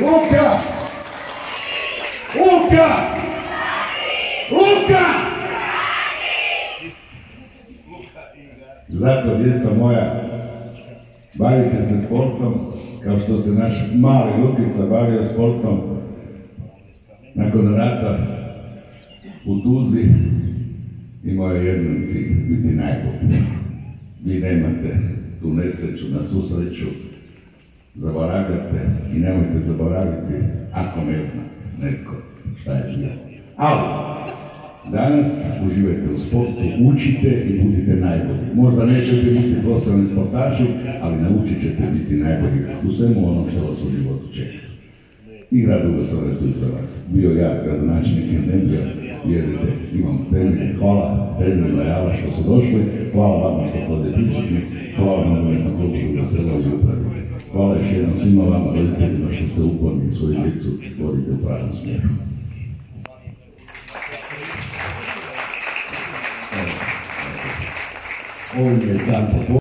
Luka! Luka! Luka! Zato, djeca moja, bavite se sportom kao što se naš mali Lukica bavio sportom nakon rata u Tuzli. Imao je jedan cilj, biti najbolji. Vi nemate tu nesreću na susreću, zaboravljate i nemojte zaboraviti ako ne zna netko šta je živio. Ali, danas uživajte u sportu, učite i budite najbolji. Možda nećete biti profesionalni sportaši, ali naučit ćete biti najbolji u svemu onom što vas u životu čeka. I radugo sam restuju za vas. Bio ja, gradonačelnik ili ne bio, vjerujte, imam temelje. Hvala trenerima Jala što su došli, hvala vama što ste ovdje prisutni, hvala vam na klubu Selo i upravi. Hvala još jednom svima vama, roditeljima, što ste uporni i svoju djecu vodite u pravom smjeru. Ovim je dan